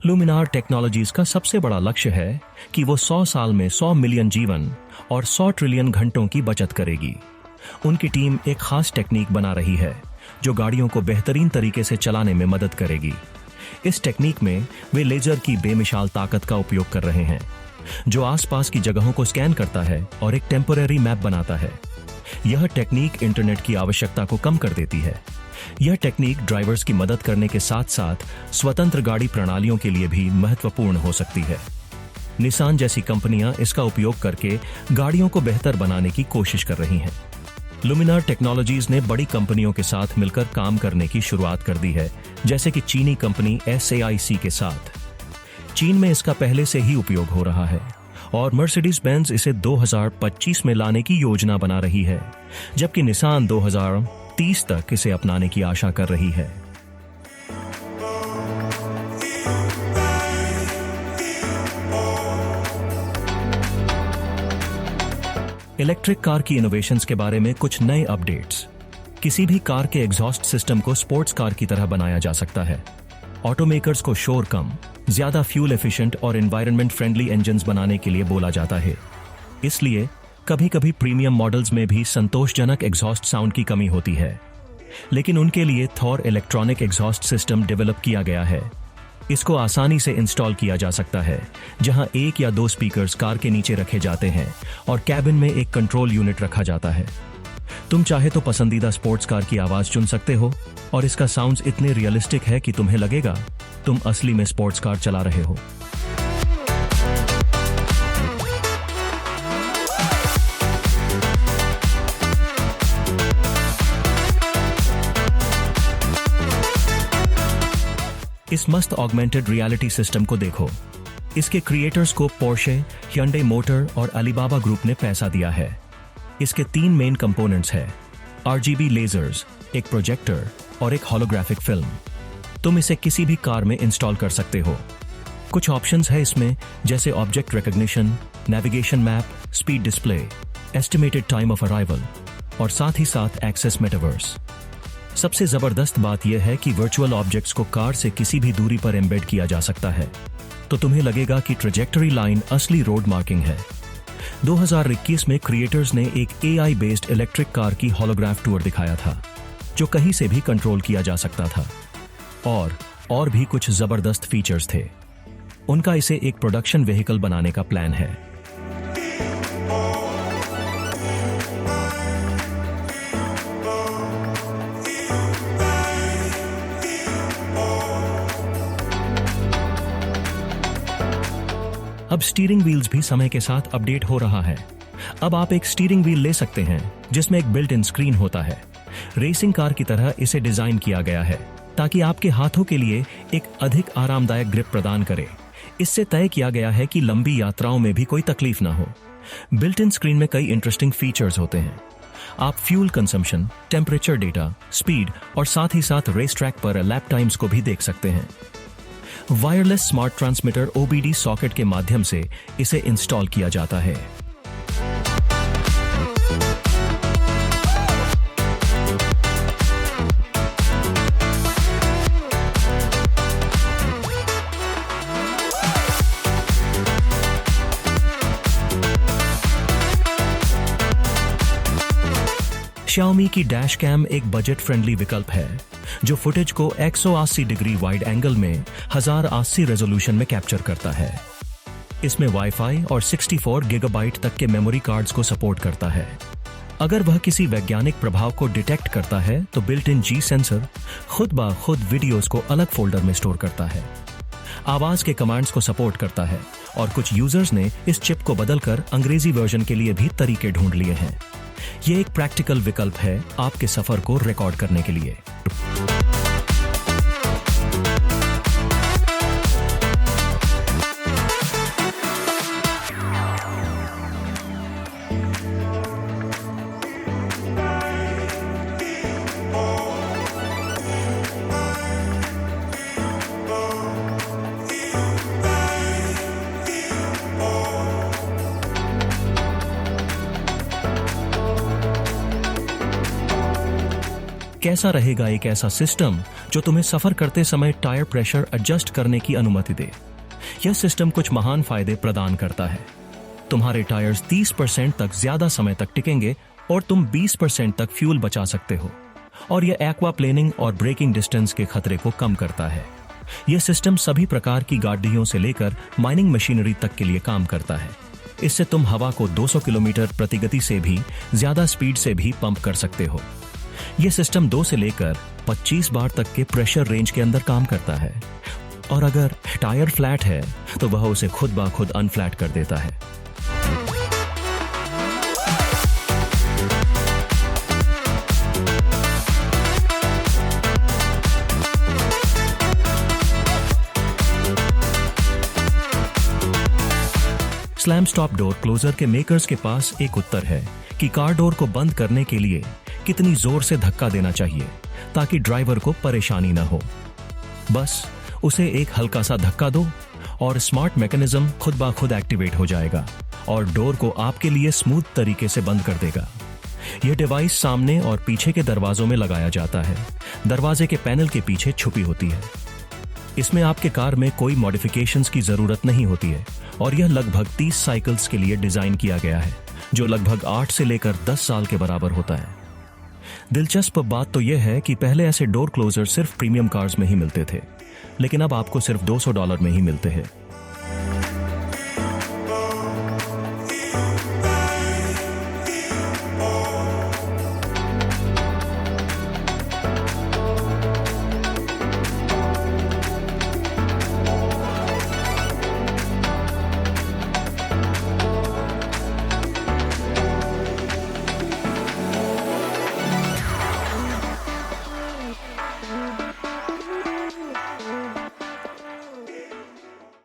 लुमिनार technologies का सबसे बड़ा लक्ष्य है कि वो 100 साल में 100 मिलियन जीवन और 100 ट्रिलियन घंटों की बचत करेगी। उनकी टीम एक खास टेक्निक बना रही है जो गाड़ियों को बेहतरीन तरीके से चलाने में मदद करेगी। इस टेक्निक में वे लेजर की बेमिसाल ताकत का उपयोग कर रहे हैं जो आसपास की जगहों को स्कैन करता है और एक टेम्पररी मैप बनाता है। यह टेक्निक इंटरनेट की आवश्यकता को कम कर देती है। यह टेक्निक ड्राइवर्स की मदद करने के साथ साथ स्वतंत्र गाड़ी प्रणालियों के लिए भी महत्वपूर्ण हो सकती है। निसान जैसी कंपनियां इसका उपयोग करके गाड़ियों को बेहतर बनाने की कोशिश कर रही हैं। लुमिनार टेक्नोलॉजीज ने बड़ी कंपनियों के साथ मिलकर काम करने की शुरुआत कर दी है, जैसे कि चीनी कंपनी SAIC के साथ। चीन में इसका पहले से ही उपयोग हो रहा है और मर्सिडीज बेंज इसे 2025 में लाने की योजना बना रही है, जबकि निसान 2030 तक इसे अपनाने की आशा कर रही है। इलेक्ट्रिक कार की इनोवेशंस के बारे में कुछ नए अपडेट्स। किसी भी कार के एग्जॉस्ट सिस्टम को स्पोर्ट्स कार की तरह बनाया जा सकता है। ऑटोमेकर्स को शोर कम, ज्यादा फ्यूल एफिशिएंट और एनवायरनमेंट फ्रेंडली इंजन्स बनाने के लिए बोला जाता है। इसलिए कभी कभी प्रीमियम मॉडल्स में भी संतोषजनक एग्जॉस्ट साउंड की कमी होती है, लेकिन उनके लिए Thor electronic exhaust system develop किया गया है। इसको आसानी से इंस्टॉल किया जा सकता है, जहां 1 या 2 स्पीकर्स कार के नीचे रखे जाते हैं और कैबिन में एक कंट्रोल यूनिट रखा जाता है। तुम चाहे तो पसंदीदा स्पोर्ट्स कार की आवाज चुन सकते हो और इसका साउंड्स इतने रियलिस्टिक है कि तुम्हें लगेगा तुम असली में स्पोर्ट्स कार चला रहे हो। इस मस्त ऑगमेंटेड रियलिटी सिस्टम को देखो। इसके क्रिएटर्स को पोर्शे, hyundai मोटर और अलीबाबा ग्रुप ने पैसा दिया है। इसके 3 मेन कंपोनेंट्स हैं: RGB लेजर्स, एक प्रोजेक्टर और एक होलोग्राफिक फिल्म। तुम इसे किसी भी कार में इंस्टॉल कर सकते हो। कुछ ऑप्शंस है इसमें, जैसे object recognition, navigation map, speed display, estimated time of arrival और साथ ही साथ एक्सेस मेटावर्स। सबसे जबरदस्त बात यह है कि वर्चुअल ऑब्जेक्ट्स को कार से किसी भी दूरी पर एम्बेड किया जा सकता है, तो तुम्हें लगेगा कि ट्रेजेक्टरी लाइन असली रोड मार्किंग है। 2021 में क्रिएटर्स ने एक AI बेस्ड इलेक्ट्रिक कार की होलोग्राफ टूर दिखाया था, जो कहीं से भी कंट्रोल किया जा सकता था और भी कुछ जबरदस्त फीचर्स थे। उनका इसे एक प्रोडक्शन व्हीकल बनाने का प्लान है। अब स्टीयरिंग व्हील्स भी समय के साथ अपडेट हो रहा है। अब आप एक स्टीयरिंग व्हील ले सकते हैं जिसमें एक बिल्ट इन स्क्रीन होता है। रेसिंग कार की तरह इसे डिजाइन किया गया है ताकि आपके हाथों के लिए एक अधिक आरामदायक ग्रिप प्रदान करे। इससे तय किया गया है कि लंबी यात्राओं में भी कोई तकलीफ ना हो। बिल्ट इन स्क्रीन में कई इंटरेस्टिंग फीचर्स होते हैं। आप fuel consumption, temperature data, speed और साथ ही साथ रेस ट्रैक पर लैप टाइम्स को भी देख सकते हैं। Wireless smart transmitter OBD socket के माध्यम से इसे इंस्टॉल किया जाता है। Xiaomi की डैश कैम एक बजट फ्रेंडली विकल्प है जो फुटेज को 180 डिग्री वाइड एंगल में 1080 रेजोल्यूशन में कैप्चर करता है। इसमें वाईफाई और 64 गीगाबाइट तक के मेमोरी कार्ड्स को सपोर्ट करता है। अगर वह किसी वैज्ञानिक प्रभाव को डिटेक्ट करता है तो बिल्ट इन G सेंसर खुद ब खुद वीडियोस को अलग फोल्डर में स्टोर करता है। आवाज के कमांड्स को सपोर्ट करता है और कुछ यूजर्स ने इस चिप को बदलकर अंग्रेजी वर्जन के लिए भी तरीके ढूंढ लिए हैं। यह एक प्रैक्टिकल विकल्प है आपके सफर को रिकॉर्ड करने के लिए। कैसा रहेगा एक ऐसा सिस्टम जो तुम्हें सफर करते समय टायर प्रेशर एडजस्ट करने की अनुमति दे। यह सिस्टम कुछ महान फायदे प्रदान करता है। तुम्हारे टायर्स 30% तक ज्यादा समय तक टिकेंगे और तुम 20% तक फ्यूल बचा सकते हो। और यह एक्वाप्लेनिंग और ब्रेकिंग डिस्टेंस के खतरे को कम करता है। यह सिस्टम सभी प्रकार की गाड़ियों से लेकर माइनिंग मशीनरी तक के लिए काम करता है। इससे तुम हवा को 200 किलोमीटर प्रति गति से भी ज्यादा स्पीड से भी पंप कर सकते हो। यह सिस्टम 2 से लेकर 25 बार तक के प्रेशर रेंज के अंदर काम करता है। और अगर टायर फ्लैट है तो वह उसे खुद ब खुद अनफ्लैट कर देता है। स्लैम स्टॉप डोर क्लोजर के मेकर्स के पास एक उत्तर है कि कार डोर को बंद करने के लिए कितनी जोर से धक्का देना चाहिए ताकि ड्राइवर को परेशानी न हो। बस उसे एक हल्का सा धक्का दो और स्मार्ट मैकेनिज्म खुद ब खुद एक्टिवेट हो जाएगा और डोर को आपके लिए स्मूथ तरीके से बंद कर देगा। यह डिवाइस सामने और पीछे के दरवाजों में लगाया जाता है। दरवाजे के पैनल के पीछे छुपी होती है। इसमें आपके कार में कोई मॉडिफिकेशंस की जरूरत नहीं होती है और यह लगभग 30 साइकिल्स के लिए डिजाइन किया गया है, जो लगभग 8 से लेकर 10 साल के बराबर होता है। दिलचस्प बात तो यह है कि पहले ऐसे डोर क्लोजर सिर्फ प्रीमियम कार्स में ही मिलते थे, लेकिन अब आपको सिर्फ $200 में ही मिलते हैं।